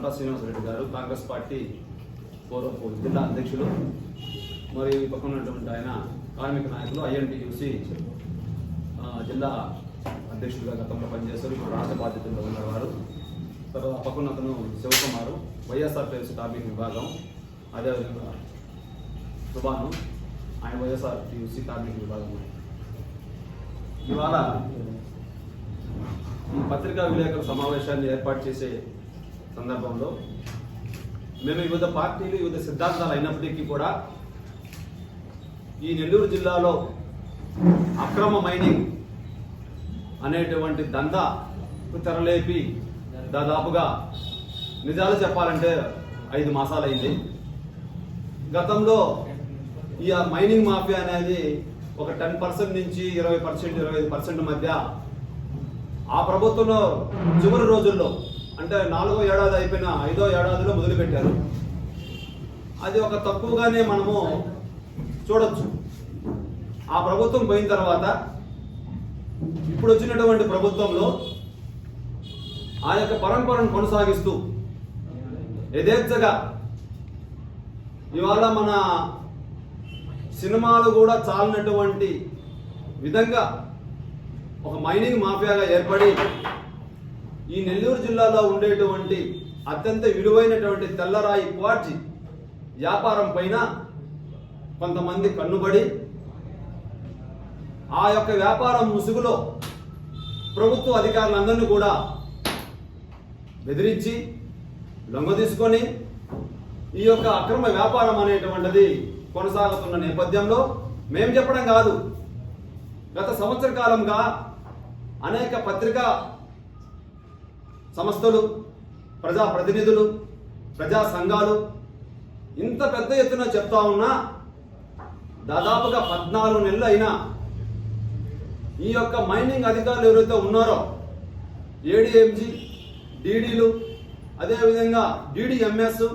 గంటా శ్రీనివాసరెడ్డి గారు కాంగ్రెస్ పార్టీ పూర్వపు జిల్లా అధ్యక్షులు మరియు ఈ పక్కన ఉన్నటువంటి ఆయన కార్మిక నాయకులు ఐఎన్టీయూసీ జిల్లా అధ్యక్షుడిగా గతంలో పనిచేస్తారు. ఇప్పుడు రాష్ట్ర బాధ్యతల్లో ఉన్నవారు. తర్వాత పక్కన అతను శివకుమారు వైఎస్ఆర్టీసీ కార్మిక విభాగం, అదేవిధంగా సుభాను ఆయన వైఎస్ఆర్టీసీ కార్మిక విభాగం. ఇవాళ ఈ పత్రికా విలేకరుల సమావేశాన్ని ఏర్పాటు చేసే సందర్భంలో మేము వివిధ పార్టీలు వివిధ సిద్ధాంతాలు అయినప్పటికీ కూడా ఈ నెల్లూరు జిల్లాలో అక్రమ మైనింగ్ అనేటువంటి దందాకు తెరలేపి దాదాపుగా నిజాలు చెప్పాలంటే 5 మాసాలైంది. గతంలో ఈ మైనింగ్ మాఫియా అనేది ఒక 10% నుంచి 20%, 25% మధ్య ఆ ప్రభుత్వంలో చివరి రోజుల్లో అంటే 4వ ఏడాది అయిపోయిన 5వ ఏడాదిలో మొదలుపెట్టారు. అది ఒక తక్కువగానే మనము చూడొచ్చు. ఆ ప్రభుత్వం పోయిన తర్వాత ఇప్పుడు వచ్చినటువంటి ప్రభుత్వంలో ఆ యొక్క పరంపరను కొనసాగిస్తూ యథేచ్ఛగా ఇవాళ మన సినిమాలు కూడా చాలినటువంటి విధంగా ఒక మైనింగ్ మాఫియాగా ఏర్పడి ఈ నెల్లూరు జిల్లాలో ఉండేటువంటి అత్యంత విలువైనటువంటి తెల్లరాయి క్వార్ట్జ్ వ్యాపారం పైన కొంతమంది కన్నుబడి ఆ యొక్క వ్యాపారం ముసుగులో ప్రభుత్వ అధికారులందరినీ కూడా బెదిరించి లొంగదీసుకొని ఈ యొక్క అక్రమ వ్యాపారం అనేటువంటిది కొనసాగుతున్న నేపథ్యంలో మేము చెప్పడం కాదు, గత సంవత్సర కాలంగా అనేక పత్రికా సంస్థలు, ప్రజా ప్రతినిధులు, ప్రజా సంఘాలు ఇంత పెద్ద ఎత్తున చెప్తా ఉన్నా దాదాపుగా 14 నెలలు అయినా ఈ యొక్క మైనింగ్ అధికారులు ఎవరైతే ఉన్నారో ఏడీఎంజీ, డీడీలు, అదేవిధంగా డీడీఎంఎస్,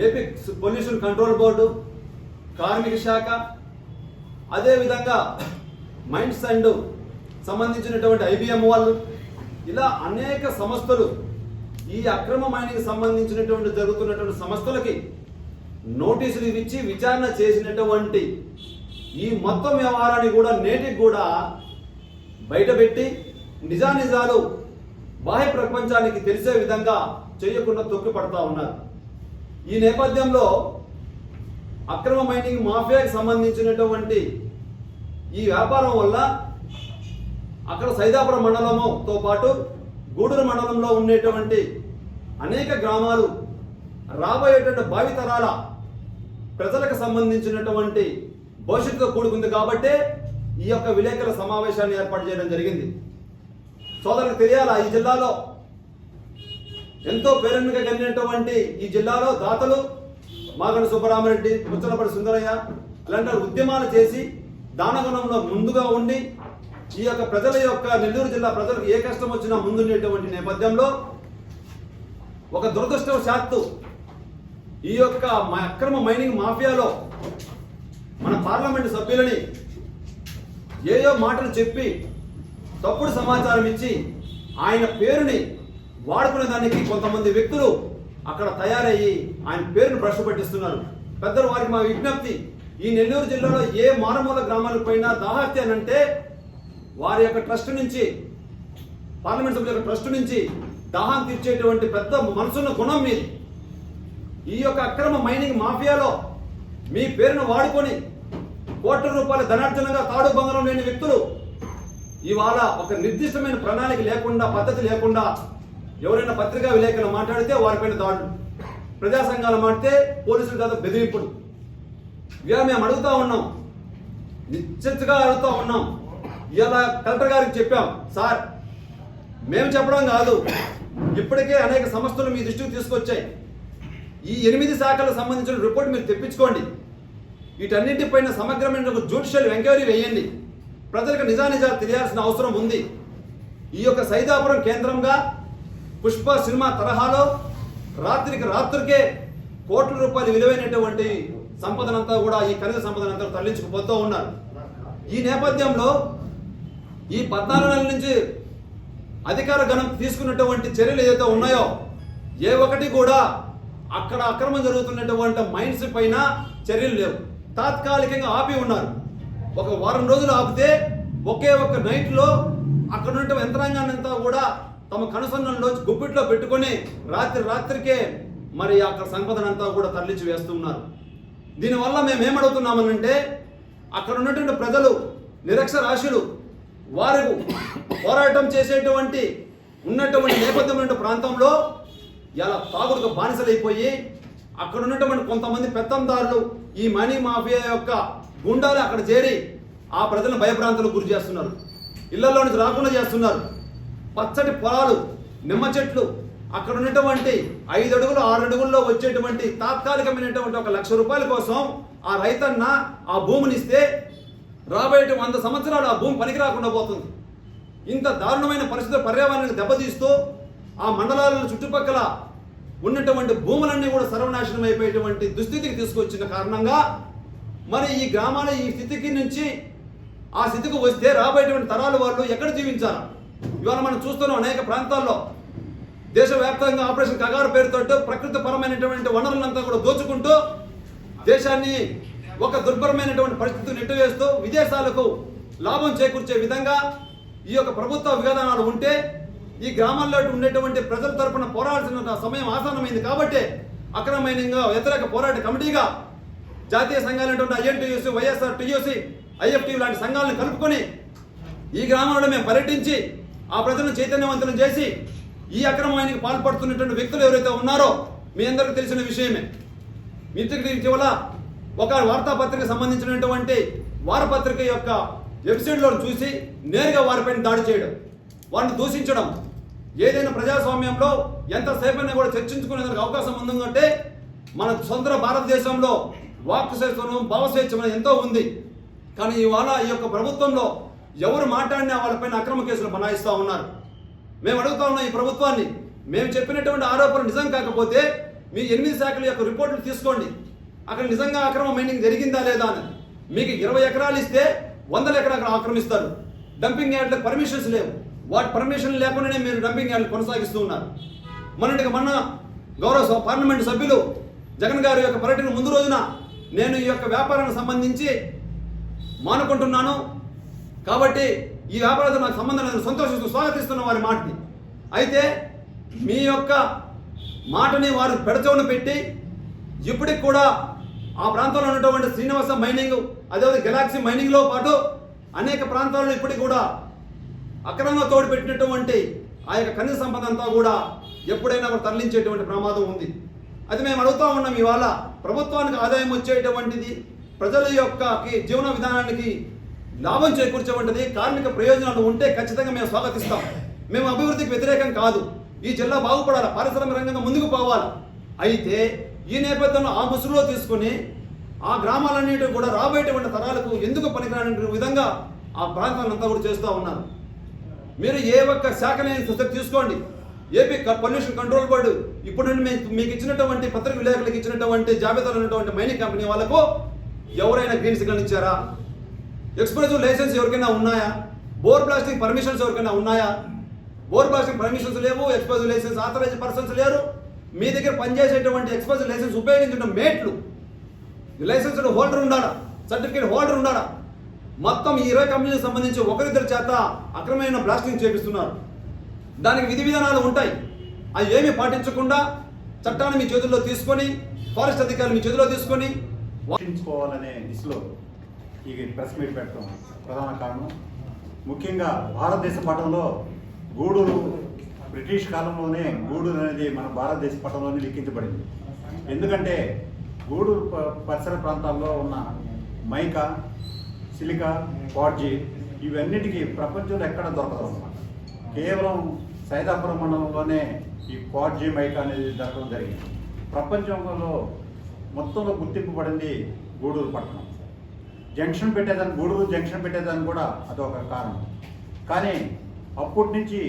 ఏపీ పొల్యూషన్ కంట్రోల్ బోర్డు, కార్మిక శాఖ, అదేవిధంగా మైన్స్ అండ్ సంబంధించినటువంటి ఐబిఎం వాళ్ళు, ఇలా అనేక సంస్థలు ఈ అక్రమ మైనింగ్ సంబంధించినటువంటి జరుగుతున్నటువంటి సంస్థలకి నోటీసులు ఇచ్చి విచారణ చేసినటువంటి ఈ మొత్తం వ్యవహారాన్ని కూడా నేటికి కూడా బయటపెట్టి నిజానిజాలు బాహ్య ప్రపంచానికి తెలిసే విధంగా చేయకుండా తొక్కిపడతా ఉన్నారు. ఈ నేపథ్యంలో అక్రమ మైనింగ్ మాఫియాకి సంబంధించినటువంటి ఈ వ్యాపారం వల్ల అక్కడ సైదాపురం మండలంతో పాటు గూడూరు మండలంలో ఉండేటువంటి అనేక గ్రామాలు రాబోయేటువంటి భావితరాల ప్రజలకు సంబంధించినటువంటి భవిష్యత్తుతో కూడుకుంది. కాబట్టే ఈ యొక్క విలేకరుల సమావేశాన్ని ఏర్పాటు చేయడం జరిగింది. సోదరులకు తెలియాలా, ఈ జిల్లాలో ఎంతో పేరెన్నిక కలిగినటువంటి ఈ జిల్లాలో దాతలు మాగంటి సుబ్బరామరెడ్డి, ముచ్చలపడి సుందరయ్య ఇలాంటి ఉద్యమాలు చేసి దానగుణంలో ముందుగా ఉండి ఈ యొక్క ప్రజల యొక్క నెల్లూరు జిల్లా ప్రజలకు ఏ కష్టం వచ్చినా ముందుండేటువంటి నేపథ్యంలో ఒక దురదృష్టవశాత్తు ఈ యొక్క అక్రమ మైనింగ్ మాఫియాలో మన పార్లమెంటు సభ్యులని ఏయో మాటలు చెప్పి తప్పుడు సమాచారం ఇచ్చి ఆయన పేరుని వాడుకునే దానికి కొంతమంది వ్యక్తులు అక్కడ తయారయ్యి ఆయన పేరును భ్రష్టు పట్టిస్తున్నారు. పెద్దలు వారికి మా విజ్ఞప్తి, ఈ నెల్లూరు జిల్లాలో ఏ మారుమూల గ్రామాలకు పోయినా దాహత్య అంటే వారి యొక్క ట్రస్ట్ నుంచి, పార్లమెంట్ సభ్యుల యొక్క ట్రస్ట్ నుంచి దాహం తీర్చేటువంటి పెద్ద మనసున్న గుణం మీది. ఈ యొక్క అక్రమ మైనింగ్ మాఫియాలో మీ పేరును వాడుకొని కోట్ల రూపాయల ధనార్జనగా తాడు బంగారం లేని వ్యక్తులు ఇవాళ ఒక నిర్దిష్టమైన ప్రణాళిక లేకుండా, పద్ధతి లేకుండా ఎవరైనా పత్రికా విలేకరులు మాట్లాడితే వారిపైన దాడులు, ప్రజా సంఘాలు మాట్లాడితే పోలీసుల చేత బెదిరింపులు. ఇవాళ మేము అడుగుతా ఉన్నాం, నిశ్చితగా అడుగుతా ఉన్నాం. ఇవాళ కలెక్టర్ గారికి చెప్పాం, సార్ మేము చెప్పడం కాదు, ఇప్పటికే అనేక సంస్థలు మీ దృష్టికి తీసుకొచ్చాయి. ఈ 8 శాఖలకు సంబంధించిన రిపోర్ట్ మీరు తెప్పించుకోండి. వీటన్నింటిపైన సమగ్రమైన జ్యుడిషియల్ ఎంక్వైరీ వేయండి. ప్రజలకు నిజానిజాలు తెలియాల్సిన అవసరం ఉంది. ఈ యొక్క సైదాపురం కేంద్రంగా పుష్ప సినిమా తరహాలో రాత్రికి రాత్రికే కోట్ల రూపాయలు విలువైనటువంటి సంపదనంతా కూడా, ఈ ఖనిజ సంపదనంతా తరలించుకుపోతూ ఉన్నారు. ఈ నేపథ్యంలో ఈ 14 నెలల నుంచి అధికార గణం తీసుకున్నటువంటి చర్యలు ఏదైతే ఉన్నాయో ఏ ఒక్కటి కూడా అక్కడ అక్రమం జరుగుతున్నటువంటి మైన్స్ పైన చర్యలు లేవు. తాత్కాలికంగా ఆపి ఉన్నారు. ఒక వారం రోజులు ఆపితే ఒకే ఒక్క నైట్లో అక్కడ ఉన్న యంత్రాంగాన్ని అంతా కూడా తమ కనుసన్నల్లో గుప్పిట్లో పెట్టుకొని రాత్రికే మరి అక్కడ సంపదనంతా కూడా తరలించి వేస్తున్నారు. దీనివల్ల మేము ఏమడుగుతున్నామనంటే అక్కడ ఉన్నటువంటి ప్రజలు నిరక్షరాస్యులు వారు పోరాటం చేసేటువంటి ఉన్నటువంటి నేపథ్యం ప్రాంతంలో ఇలా తాగుడుకు బానిసలైపోయి అక్కడ ఉన్నటువంటి కొంతమంది పెత్తందారులు ఈ మనీ మాఫియా యొక్క గుండాలు అక్కడ చేరి ఆ ప్రజలను భయభ్రాంతులకు గురి చేస్తున్నారు. ఇళ్లలో నుంచి రాకుండా చేస్తున్నారు. పచ్చటి పొలాలు, నిమ్మ చెట్లు, అక్కడ ఉన్నటువంటి 5 అడుగులు 6 అడుగుల్లో వచ్చేటువంటి తాత్కాలికమైనటువంటి 1 లక్ష రూపాయల కోసం ఆ రైతన్న ఆ భూమిని ఇస్తే రాబోయే 100 సంవత్సరాలు ఆ భూమి పనికి రాకుండా పోతుంది. ఇంత దారుణమైన పరిస్థితులు పర్యావరణానికి దెబ్బతీస్తూ ఆ మండలాల చుట్టుపక్కల ఉన్నటువంటి భూములన్నీ కూడా సర్వనాశనం అయిపోయేటువంటి దుస్థితికి తీసుకొచ్చిన కారణంగా మరి ఈ గ్రామాల ఈ స్థితికి నుంచి ఆ స్థితికి వస్తే రాబోయేటువంటి తరాల వాళ్ళు ఎక్కడ జీవించాలి? ఇవాళ మనం చూస్తున్నాం అనేక ప్రాంతాల్లో దేశవ్యాప్తంగా ఆపరేషన్ కగారు పేరుతో ప్రకృతి పరమైనటువంటి వనరులంతా కూడా దోచుకుంటూ దేశాన్ని ఒక దుర్భరమైనటువంటి పరిస్థితిని నెట్టివేస్తూ విదేశాలకు లాభం చేకూర్చే విధంగా ఈ యొక్క ప్రభుత్వ విధానాలు ఉంటే ఈ గ్రామాల్లో ఉండేటువంటి ప్రజల తరపున పోరాడాల్సిన సమయం ఆసన్నమైంది. కాబట్టి అక్రమమైన వ్యతిరేక పోరాట కమిటీగా జాతీయ సంఘాలైనటువంటి ఐఎన్టీయూసీ, వైఎస్ఆర్ టీయూసీ, ఐఎఫ్టీ లాంటి సంఘాలను కలుపుకొని ఈ గ్రామంలో మేము పర్యటించి ఆ ప్రజలను చైతన్యవంతులను చేసి ఈ అక్రమానికి పాల్పడుతున్నటువంటి వ్యక్తులు ఎవరైతే ఉన్నారో మీ అందరికీ తెలిసిన విషయమే. ఇటీవల ఒక వార్తాపత్రిక సంబంధించినటువంటి వారపత్రిక యొక్క వెబ్సైట్లో చూసి నేరుగా వారిపైన దాడి చేయడం, వారిని దూషించడం. ఏదైనా ప్రజాస్వామ్యంలో ఎంతసేపైనా కూడా చర్చించుకునేందుకు అవకాశం ఉందంటే మన సొంత భారతదేశంలో వాక్ స్వేచ్ఛను భావస్వేచ్ఛ ఎంతో ఉంది. కానీ ఇవాళ ఈ యొక్క ప్రభుత్వంలో ఎవరు మాట్లాడినా వాళ్ళపైన అక్రమ కేసులు బనాయిస్తూ ఉన్నారు. మేము అడుగుతా ఉన్నాం ఈ ప్రభుత్వాన్ని, మేము చెప్పినటువంటి ఆరోపణ నిజం కాకపోతే మీ 8 శాఖల యొక్క రిపోర్టులు తీసుకోండి. అక్కడ నిజంగా అక్రమ మైనింగ్ జరిగిందా లేదా అని. మీకు 20 ఎకరాలు ఇస్తే 100 ఎకరాలు ఆక్రమిస్తారు. డంపింగ్ యార్డ్లకు పర్మిషన్స్ లేవు. వాటి పర్మిషన్ లేకుండానే మీరు డంపింగ్ యార్డ్లు కొనసాగిస్తూ ఉన్నారు. మొన్న గౌరవ పార్లమెంటు సభ్యులు జగన్ గారి యొక్క పర్యటన ముందు రోజున నేను ఈ యొక్క వ్యాపారానికి సంబంధించి మానుకుంటున్నాను కాబట్టి ఈ వ్యాపారంతో నాకు సంబంధం లేదు సంతోషిస్తూ స్వాగతిస్తున్న వారి మాటని. అయితే మీ యొక్క మాటని వారు పెడచవును పెట్టి ఇప్పటికి కూడా ఆ ప్రాంతంలో ఉన్నటువంటి శ్రీనివాస మైనింగ్, అదేవిధంగా గెలాక్సీ మైనింగ్లో పాటు అనేక ప్రాంతాల్లో ఇప్పటికి కూడా అక్రమంగా తోడుపెట్టినటువంటి ఆ యొక్క ఖనిజ సంపద అంతా కూడా ఎప్పుడైనా తరలించేటువంటి ప్రమాదం ఉంది. అది మేము అడుగుతా ఉన్నాం. ఇవాళ ప్రభుత్వానికి ఆదాయం వచ్చేటువంటిది, ప్రజల యొక్క జీవన విధానానికి లాభం చేకూర్చేటువంటిది, కార్మిక ప్రయోజనాలు ఉంటే ఖచ్చితంగా మేము స్వాగతిస్తాం. మేము అభివృద్ధికి వ్యతిరేకం కాదు. ఈ జిల్లా బాగుపడాలి, పారిశ్రామిక రంగంగా ముందుకు పోవాలి. అయితే ఈ నేపథ్యంలో ఆ ముసుగులో తీసుకుని ఆ గ్రామాలన్నిటి కూడా రాబోయేటువంటి తరాలకు ఎందుకు పనికిరాని విధంగా ఆ ప్రాంతాలంతా కూడా చేస్తూ ఉన్నారు. మీరు ఏ ఒక్క శాఖని తీసుకోండి, ఏపీ పొల్యూషన్ కంట్రోల్ బోర్డు ఇప్పుడు మీకు ఇచ్చినటువంటి పత్రిక విలేకరులకు ఇచ్చినటువంటి జాబితాలో ఉన్నటువంటి మైనింగ్ కంపెనీ వాళ్ళకు ఎవరైనా గ్రీన్ సిగ్నల్ ఇచ్చారా? ఎక్స్ప్లోజివ్ లైసెన్స్ ఎవరికైనా ఉన్నాయా? బోర్ బ్లాస్టింగ్ పర్మిషన్స్ ఎవరికైనా ఉన్నాయా? బోర్ బ్లాస్టింగ్ పర్మిషన్స్ లేవు, ఎక్స్ప్లోజివ్ లైసెన్స్ ఆథరైజ్ పర్సన్స్ లేరు. మీ దగ్గర పనిచేసేటువంటి ఎక్స్ప్లోజివ్ లైసెన్స్ ఉపయోగించిన మేట్లు, లైసెన్స్ హోల్డర్ ఉండాలా, సర్టిఫికేట్ హోల్డర్ ఉండాలా. మొత్తం 20 కంపెనీలకు సంబంధించి ఒకరిద్దరి చేత అక్రమమైన బ్లాస్టింగ్ చేపిస్తున్నారు. దానికి విధి విధానాలు ఉంటాయి. అవి ఏమీ పాటించకుండా చట్టాన్ని మీ చేతుల్లో తీసుకొని, ఫారెస్ట్ అధికారులు మీ చేతిలో తీసుకొని రక్షించుకోవాలనే దిశలో ఈ ప్రెస్ మీట్ పెట్టడం ప్రధాన కారణం. ముఖ్యంగా భారతదేశ పటంలో గూడూరు బ్రిటిష్ కాలంలోనే గూడూరు అనేది మన భారతదేశ పటంలోనే లిఖించబడింది. ఎందుకంటే గూడూరు పరిసర ప్రాంతాల్లో ఉన్న మైకా, సిలికా, క్వార్ట్జీ ఇవన్నిటికీ ప్రపంచంలో ఎక్కడ దొరకదు అన్నమాట. కేవలం సైదాపురం మండలంలోనే ఈ క్వార్ట్జీ మైకా అనేది దొరకడం జరిగింది. ప్రపంచంలో మొత్తంలో గుర్తింపు పడింది గూడూరు పట్టణం. జంక్షన్ పెట్టేదాన్ని, గూడూరు జంక్షన్ పెట్టేదాన్ని కూడా అదొక కారణం. కానీ అప్పటి నుంచి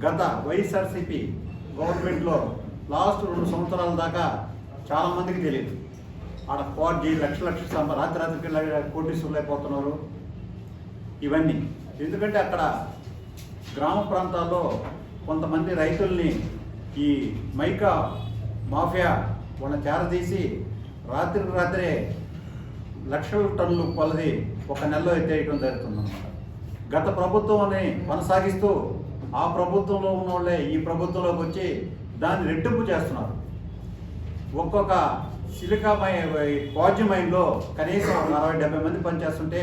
గత వైఎస్ఆర్సీపీ గవర్నమెంట్లో లాస్ట్ 2 సంవత్సరాల దాకా చాలామందికి తెలియదు. ఆడ క్వార్ట్జీ లక్షల రాత్రికి కోటీశ్వరులు అయిపోతున్నారు. ఇవన్నీ ఎందుకంటే అక్కడ గ్రామ ప్రాంతాల్లో కొంతమంది రైతుల్ని ఈ మైకా మాఫియా వాళ్ళని చేరదీసి రాత్రే లక్షల టన్నులు కొలది ఒక నెలలో ఎత్తేయడం జరుగుతుందన్నమాట. గత ప్రభుత్వాన్ని కొనసాగిస్తూ ఆ ప్రభుత్వంలో ఉన్న వాళ్ళే ఈ ప్రభుత్వంలోకి వచ్చి దాన్ని రెట్టింపు చేస్తున్నారు. ఒక్కొక్క సిలికా క్వార్జ్ మైన్లో కనీసం 60-70 మంది పనిచేస్తుంటే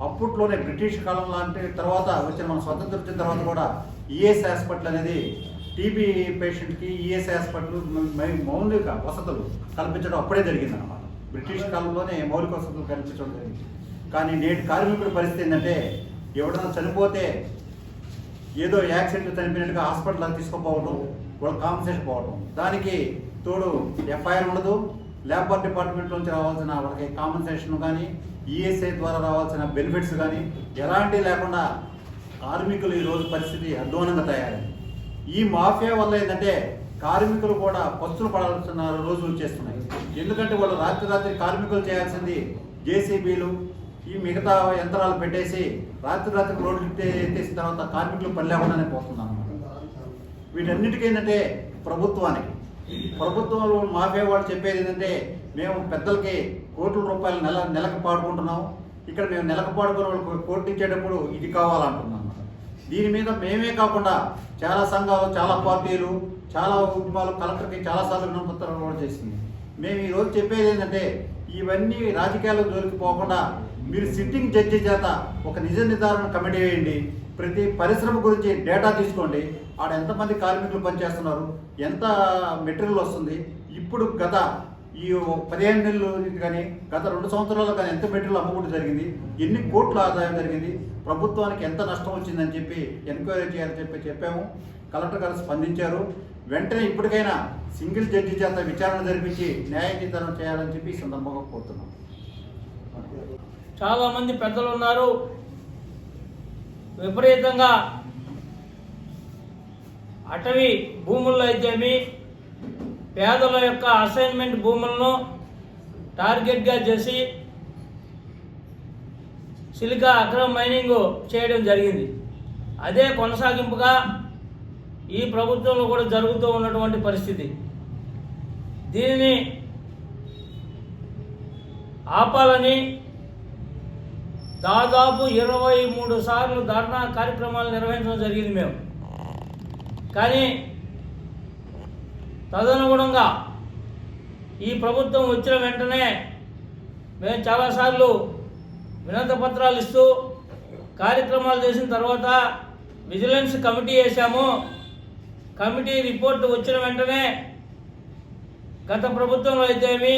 అప్పట్లోనే బ్రిటిష్ కాలం లాంటి తర్వాత వచ్చిన మన స్వతంత్రం వచ్చిన తర్వాత కూడా ఈఎస్ హాస్పిటల్ అనేది టీబీ పేషెంట్కి ఈఎస్ హాస్పిటల్ మౌలిక వసతులు కల్పించడం అప్పుడే జరిగిందన్నమాట. బ్రిటిష్ కాలంలోనే మౌలిక వసతులు కల్పించడం జరిగింది. కానీ నేటి కార్మికుడి పరిస్థితి ఏంటంటే ఎవడన్నా చనిపోతే ఏదో యాక్సిడెంట్ చనిపోయినట్టుగా హాస్పిటల్కి తీసుకుపోవడం, వాళ్ళకి కాంపెన్సేషన్ పోవడం, దానికి తోడు ఎఫ్ఐఆర్ ఉండదు. లేబర్ డిపార్ట్మెంట్ నుంచి రావాల్సిన వాళ్ళకి కాంపెన్సేషన్ కానీ ఈఎస్ఐ ద్వారా రావాల్సిన బెనిఫిట్స్ కానీ ఎలాంటి లేకుండా కార్మికులు ఈరోజు పరిస్థితి అధ్వానంగా తయారైంది. ఈ మాఫియా వల్ల ఏంటంటే కార్మికులు కూడా పస్తులు పడాల్సిన రోజులు వచ్చేస్తున్నాయి. ఎందుకంటే వాళ్ళు రాత్రి కార్మికులు చేయాల్సింది జేసీబీలు ఈ మిగతా యంత్రాలు పెట్టేసి రాత్రి రోడ్లు ఎత్తేసిన తర్వాత కార్మికులు పని లేకుండానే పోతున్నాం అన్నమాట. వీటన్నిటికీ ఏంటంటే ప్రభుత్వంలో మాఫియా వాళ్ళు చెప్పేది ఏంటంటే మేము పెద్దలకి కోట్ల రూపాయలు నెలకు పాడుకుంటున్నాం, ఇక్కడ మేము నెలకు పాడుకునే వాళ్ళకి కోట్లు ఇచ్చేటప్పుడు ఇది కావాలంటున్నాం. దీని మీద మేమే కాకుండా చాలా సంఘాలు, చాలా పార్టీలు, చాలా ఉద్యమాలు కలెక్టర్కి చాలాసార్లు వినపత్రాలు కూడా చేసింది. మేము ఈరోజు చెప్పేది ఏంటంటే ఇవన్నీ రాజకీయాల్లో జోలికి పోకుండా మీరు సిట్టింగ్ జడ్జి చేత ఒక నిజ నిర్ధారణ కమిటీ వేయండి. ప్రతి పరిశ్రమ గురించి డేటా తీసుకోండి. ఆడ ఎంతమంది కార్మికులు పనిచేస్తున్నారు, ఎంత మెటీరియల్ వస్తుంది, ఇప్పుడు గత ఈ 15 నెలలు కానీ గత 2 సంవత్సరాల్లో కానీ ఎంత మెటీరియల్ అమ్ముకుంటూ జరిగింది, ఎన్ని కోట్ల ఆదాయం జరిగింది, ప్రభుత్వానికి ఎంత నష్టం వచ్చిందని చెప్పి ఎంక్వైరీ చేయాలని చెప్పాము. కలెక్టర్ గారు స్పందించారు. వెంటనే ఇప్పటికైనా సింగిల్ జడ్జి చేత విచారణ జరిపించి న్యాయ నిర్ధారణ చేయాలని చెప్పి ఈ సందర్భంగా కోరుతున్నాం. చాలామంది పెద్దలు ఉన్నారు. విపరీతంగా అటవీ భూముల్లో అయితేమి పేదల యొక్క అసైన్మెంట్ భూములను టార్గెట్గా చేసి సిలికా అక్రమ మైనింగ్ చేయడం జరిగింది. అదే కొనసాగింపుగా ఈ ప్రభుత్వంలో కూడా జరుగుతూ ఉన్నటువంటి పరిస్థితి. దీనిని ఆపాలని దాదాపు 23 సార్లు ధర్నా కార్యక్రమాలు నిర్వహించడం జరిగింది మేము. కానీ తదనుగుణంగా ఈ ప్రభుత్వం వచ్చిన వెంటనే మేము చాలాసార్లు వినతి పత్రాలు ఇస్తూ కార్యక్రమాలు చేసిన తర్వాత విజిలెన్స్ కమిటీ వేసాము. కమిటీ రిపోర్టు వచ్చిన వెంటనే గత ప్రభుత్వంలో అయితేమి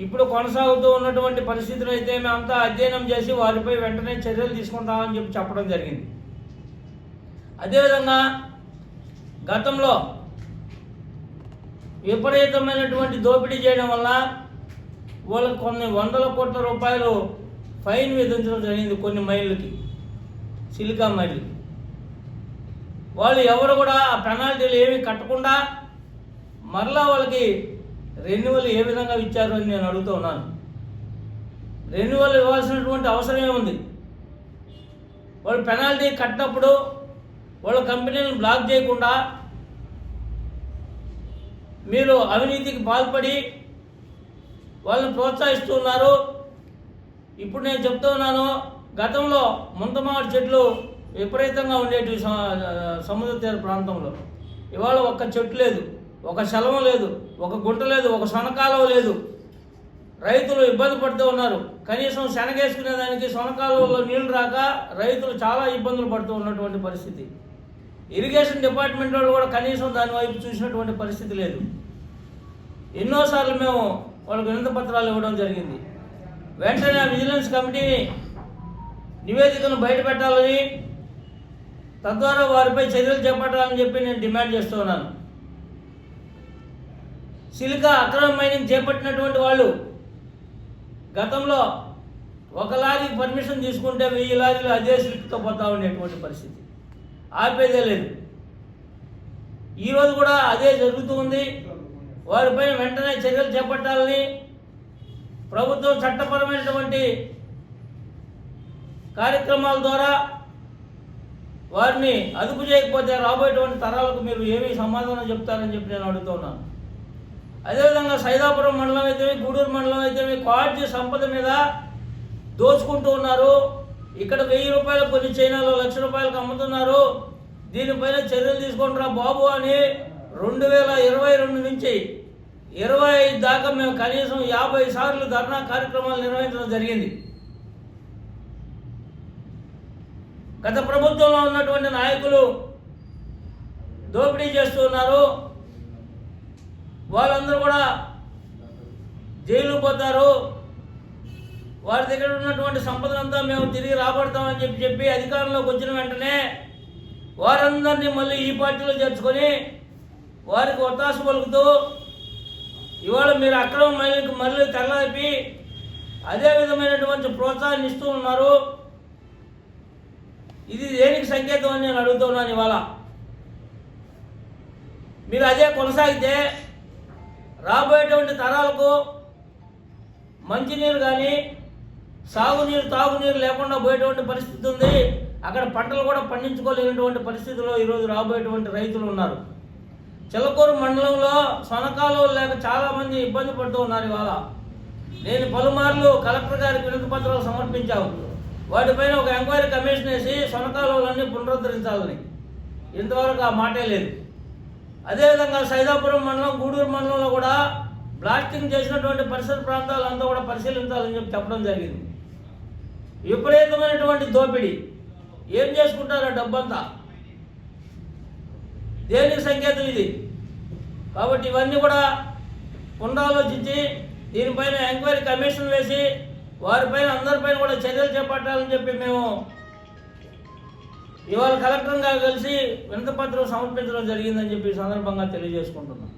ఇప్పుడు కొనసాగుతూ ఉన్నటువంటి పరిస్థితులు అయితే మేమంతా అధ్యయనం చేసి వారిపై వెంటనే చర్యలు తీసుకుంటామని చెప్పడం జరిగింది. అదేవిధంగా గతంలో విపరీతమైనటువంటి దోపిడీ చేయడం వల్ల వాళ్ళకు కొన్ని 100 కోట్ల రూపాయలు ఫైన్ విధించడం జరిగింది కొన్ని మైళ్ళకి, సిలికా మైళ్ళకి. వాళ్ళు ఎవరు కూడా ఆ పెనాల్టీలు ఏమీ కట్టకుండా మరలా వాళ్ళకి రెన్యువల్ ఏ విధంగా ఇచ్చారు అని నేను అడుగుతూ ఉన్నాను. రెన్యువల్ ఇవ్వాల్సినటువంటి అవసరమే ఉంది. వాళ్ళు పెనాల్టీ కట్టినప్పుడు వాళ్ళ కంపెనీలను బ్లాక్ చేయకుండా మీరు అవినీతికి పాల్పడి వాళ్ళని ప్రోత్సహిస్తున్నారు. ఇప్పుడు నేను చెప్తూ ఉన్నాను, గతంలో ముంతమామిడి చెట్లు విపరీతంగా ఉండేటివి సముద్ర తీర ప్రాంతంలో. ఇవాళ ఒక్క చెట్టు లేదు, ఒక శలవం లేదు, ఒక గుంట లేదు, ఒక సొనకాలువ లేదు. రైతులు ఇబ్బంది పడుతూ ఉన్నారు. కనీసం శనగేసుకునే దానికి సొనకాలువలో నీళ్లు రాక రైతులు చాలా ఇబ్బందులు పడుతూ ఉన్నటువంటి పరిస్థితి. ఇరిగేషన్ డిపార్ట్మెంట్ వాళ్ళు కూడా కనీసం దాని వైపు చూసినటువంటి పరిస్థితి లేదు. ఎన్నోసార్లు మేము వాళ్ళకి వినతి పత్రాలు ఇవ్వడం జరిగింది. వెంటనే విజిలెన్స్ కమిటీని నివేదికను బయటపెట్టాలని, తద్వారా వారిపై చర్యలు చేపట్టాలని చెప్పి నేను డిమాండ్ చేస్తూ ఉన్నాను. సిలికా అక్రమ మైనింగ్ చేపట్టినటువంటి వాళ్ళు గతంలో ఒక లారీకి పర్మిషన్ తీసుకుంటే 1000 లారీలు అదే స్లిప్తో పోతా ఉండేటువంటి పరిస్థితి. ఆపేదే లేదు. ఈరోజు కూడా అదే జరుగుతూ ఉంది. వారిపైన వెంటనే చర్యలు చేపట్టాలని ప్రభుత్వం చట్టపరమైనటువంటి కార్యక్రమాల ద్వారా వారిని అదుపు చేయకపోతే రాబోయేటువంటి తరాలకు మీరు ఏమీ సమాధానం చెప్తారని చెప్పి నేను అడుగుతున్నాను. అదేవిధంగా సైదాపురం మండలం అయితే, గూడూరు మండలం అయితే క్వాడ్జీ సంపద మీద దోచుకుంటూ ఉన్నారు. ఇక్కడ 1000 రూపాయలు కొన్ని చైనాలో 1,00,000 రూపాయలకు అమ్ముతున్నారు. దీనిపైన చర్యలు తీసుకుంటారా బాబు అని 2022 నుంచి 25 దాకా మేము కనీసం 50 సార్లు ధర్నా కార్యక్రమాలు నిర్వహించడం జరిగింది. గత ప్రభుత్వంలో ఉన్నటువంటి నాయకులు దోపిడీ చేస్తున్నారు. వాళ్ళందరూ కూడా జైలు పోతారు. వారి దగ్గర ఉన్నటువంటి సంపదనంతా మేము తిరిగి రాబడతామని చెప్పి అధికారంలోకి వచ్చిన వెంటనే వారందరినీ మళ్ళీ ఈ పార్టీలో చేర్చుకొని వారికి ఒత్తాసు పలుకుతూ ఇవాళ మీరు అక్రమ మళ్ళీ తెల్లాపి అదే విధమైనటువంటి ప్రోత్సాహాన్ని ఇస్తూ ఉన్నారు. ఇది దేనికి సంకేతం అని నేను అడుగుతున్నాను. ఇవాళ మీరు అదే కొనసాగితే రాబోయేటువంటి తరాలకు మంచినీరు కానీ సాగునీరు తాగునీరు లేకుండా పోయేటువంటి పరిస్థితి ఉంది. అక్కడ పంటలు కూడా పండించుకోలేనటువంటి పరిస్థితిలో ఈరోజు రాబోయేటువంటి రైతులు ఉన్నారు. చిలకూరు మండలంలో సొనకాలువలు లేక చాలామంది ఇబ్బంది పడుతూ ఉన్నారు. ఇవాళ నేను పలుమార్లు కలెక్టర్ గారికి వినతి పత్రాలు సమర్పించాము. వాటిపైన ఒక ఎంక్వైరీ కమిషన్ వేసి సొనకాలువలన్నీ పునరుద్ధరించాలని. ఇంతవరకు ఆ మాటే లేదు. అదేవిధంగా సైదాపురం మండలం, గూడూరు మండలంలో కూడా బ్లాస్టింగ్ చేసినటువంటి పరిసర ప్రాంతాలంతా కూడా పరిశీలించాలని చెప్పడం జరిగింది. విపరీతమైనటువంటి దోపిడీ. ఏం చేసుకుంటారో డబ్బంతా, దేనికి సంకేతం ఇది? కాబట్టి ఇవన్నీ కూడా పునరాలోచించి దీనిపైన ఎంక్వైరీ కమిషన్ వేసి వారిపైన అందరిపైన కూడా చర్యలు చేపట్టాలని చెప్పి మేము ఇవాళ కలెక్టర్ గారు కలిసి వినతి పత్రం సమర్పించడం జరిగిందని చెప్పి ఈ సందర్భంగా తెలియజేసుకుంటున్నాం.